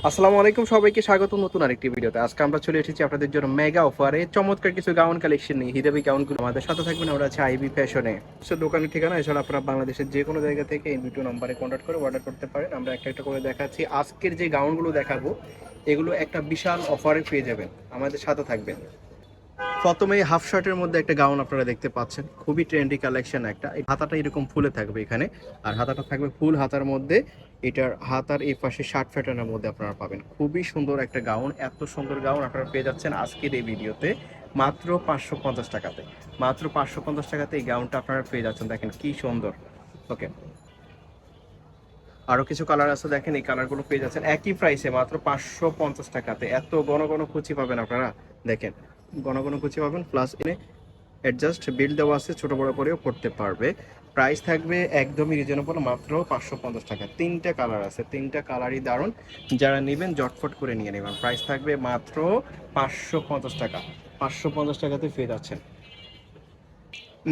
আসসালামু আলাইকুম, সবাইকে স্বাগত নতুন আরেকটি ভিডিওতে। আজকে আমরা চলে এসেছি আপনাদের জন্য মেগা অফারে চমৎকার কিছু গাউন কালেকশন নিয়ে। হিজাবি গাউনগুলো আমাদের সাথে থাকবেন, আমরা আছে আইবি ফ্যাশনে। সো দোকানের ঠিকানা, এছাড়া আপনারা বাংলাদেশের যে কোনো জায়গা থেকে এই দুটো নম্বরে কন্ট্যাক্ট করে অর্ডার করতে পারেন। আমরা একটা একটা করে দেখাচ্ছি। আজকের যে গাউনগুলো দেখাবো এগুলো একটা বিশাল অফারে পেয়ে যাবেন, আমাদের সাথে থাকবেন। প্রথমে হাফ শার্টের মধ্যে একটা গাউন আপনারা দেখতে পাচ্ছেন, খুবই ট্রেন্ডি কালেকশন একটা। এই হাতাটা এরকম ফুলে থাকবে এখানে, আর হাতাটা থাকবে ফুল হাতার মধ্যে। এটার হাতার এই পাশে শার্ট প্যাটার্নের মধ্যে আপনারা পাবেন। খুবই সুন্দর একটা গাউন, এত সুন্দর গাউন আপনারা পেয়ে যাচ্ছেন আজকের এই ভিডিওতে মাত্র 550 টাকাতে। মাত্র 550 টাকাতে এই গাউনটা আপনারা পেয়ে যাচ্ছেন, দেখেন কি সুন্দর। ওকে, আরো কিছু কালার আছে, দেখেন এই কালারগুলো পেয়ে যাচ্ছেন একই প্রাইসে মাত্র 550 টাকাতে। এত ঘন ঘন কুচি পাবেন আপনারা, দেখেন ঘন ঘন কুচি পাবেন, প্লাস এনে অ্যাডজাস্ট বিল দেওয়া আছে, ছোট বড় করেও করতে পারবে। প্রাইস থাকবে একদমই রিজনেবল, মাত্র 550 টাকা। তিনটা কালার আছে, তিনটা কালারই দারুণ। যারা নেবেন জটফট করে নিয়ে নেবেন। প্রাইস থাকবে মাত্র 550 টাকা। 550 টাকাতে পেয়ে যাচ্ছেন।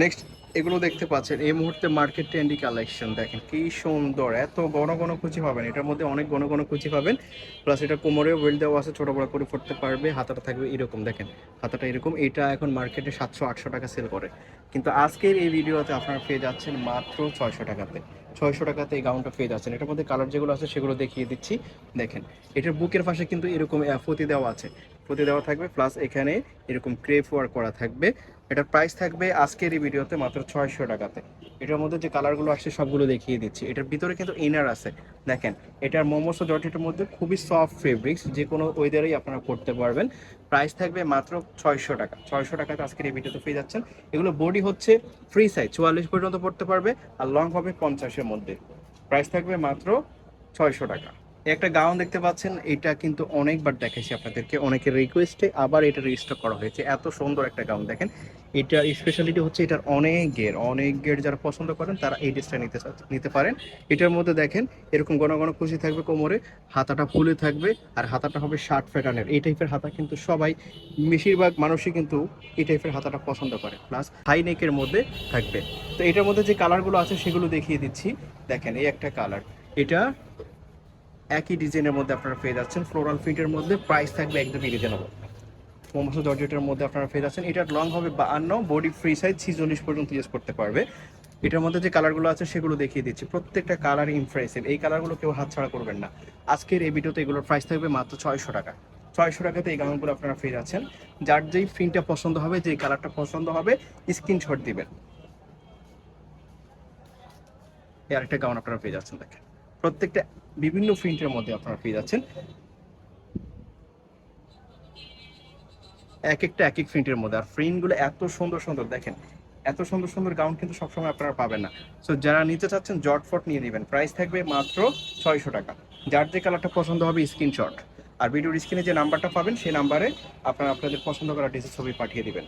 নেক্সট এগুলো দেখতে পাচ্ছেন এই মুহূর্তে মার্কেট ট্রেন্ডি কালেকশন, দেখেন কি সুন্দর। এত ঘন ঘন কুচি পাবেন, এটার মধ্যে অনেক ঘন ঘন কুচি পাবেন। প্লাস এটা কোমরেও বেল্ট দেওয়া আছে, ছোট বড় করে পড়তে পারবে। হাতাটা থাকবে এরকম, দেখেন হাতাটা এরকম। এটা এখন মার্কেটে 700-800 টাকা সেল করে, কিন্তু আজকের এই ভিডিওতে আপনারা পেয়ে যাচ্ছেন মাত্র 600 টাকাতে। 600 টাকাতে এই গাউনটা পেয়ে যাচ্ছেন। এটার মধ্যে কালার যেগুলো আছে সেগুলো দেখিয়ে দিচ্ছি, দেখেন। এটার বুকের পাশে কিন্তু এরকম ফতি দেওয়া আছে, ফতি দেওয়া থাকবে, প্লাস এখানে এরকম ক্রেপ ওয়ার্ক করা থাকবে। এটার প্রাইস থাকবে আজকের এই ভিডিওতে মাত্র 600 টাকাতে। এটার মধ্যে যে কালারগুলো আসছে সবগুলো দেখিয়ে দিচ্ছি। এটার ভিতরে কিন্তু ইনার আছে, দেখেন। এটার মোমোসো জর্জেটের মধ্যে খুবই সফট ফেব্রিক্স, যে কোনো ওয়েদারেই আপনারা করতে পারবেন। প্রাইস থাকবে মাত্র 600 টাকা। 600 টাকাতে আজকের এই ভিডিওতে পেয়ে যাচ্ছেন। এগুলো বডি হচ্ছে ফ্রি সাইজ, 44 পর্যন্ত পড়তে পারবে, আর লং হবে 50-এর মধ্যে। প্রাইস থাকবে মাত্র 600 টাকা। একটা গাউন দেখতে পাচ্ছেন, এটা কিন্তু অনেকবার দেখাইছি আপনাদেরকে, অনেকের রিকোয়েস্টে আবার এটা রিস্টক করা হয়েছে। এত সুন্দর একটা গাউন, দেখেন। এটার স্পেশালিটি হচ্ছে এটার অনেক গের যারা পছন্দ করেন তারা এই ড্রেসটা নিতে পারেন। এটার মধ্যে দেখেন এরকম ঘন ঘন কুচি থাকবে কোমরে, হাতাটা ফুলে থাকবে, আর হাতাটা হবে শার্ট প্যাটার্নের। এই টাইপের হাতা কিন্তু সবাই, বেশিরভাগ মানুষই কিন্তু এই টাইপের হাতাটা পছন্দ করে। প্লাস হাই নেকের মধ্যে থাকবে। তো এটার মধ্যে যে কালারগুলো আছে সেগুলো দেখিয়ে দিচ্ছি, দেখেন এই একটা কালার। এটা একই ডিজাইনের মধ্যে আপনারা পেয়ে যাচ্ছেন, ফ্লোরাল প্রিন্টের মধ্যে। প্রাইস থাকবে একদমই রিজনেবল। মোমোসো জর্জেটের মধ্যে আপনারা পেয়ে যাচ্ছেন। এটার লং হবে 52, বডি ফ্রি সাইজ 46 পর্যন্ত ইউজ করতে পারবে। এটার মধ্যে যে কালারগুলো আছে সেগুলো দেখিয়ে দিচ্ছি, প্রত্যেকটা কালার ইমপ্রেসিভ। এই কালারগুলো কেউ হাতছাড়া করবেন না। আজকের এই ভিডিওতে এগুলোর প্রাইস থাকবে মাত্র 600 টাকা। 600 টাকাতে এই গাউনগুলো আপনারা পেয়ে যাচ্ছেন। যার যেই প্রিন্টটা পছন্দ হবে, যেই কালারটা পছন্দ হবে, স্ক্রিনশট দিবেন। এই আরেকটা গাউন আপনারা পেয়ে যাচ্ছেন, দেখেন। প্রত্যেকটা বিভিন্ন প্রিন্টের মধ্যে আপনারা পেয়ে যাচ্ছেন, এক একটা এক এক প্রিন্টের মধ্যে। আর প্রিন্টগুলো এত সুন্দর সুন্দর, দেখেন। এত সুন্দর সুন্দর গাউন কিন্তু সবসময় আপনারা পাবেন না। সো যারা নিতে চাচ্ছেন জটফট নিয়ে নেবেন। প্রাইস থাকবে মাত্র 600 টাকা। যার যে কালারটা পছন্দ হবে স্ক্রিনশট, আর ভিডিওর স্ক্রিনে যে নাম্বারটা পাবেন সেই নাম্বারে আপনারা আপনাদের পছন্দ করা ডিসের ছবি পাঠিয়ে দিবেন।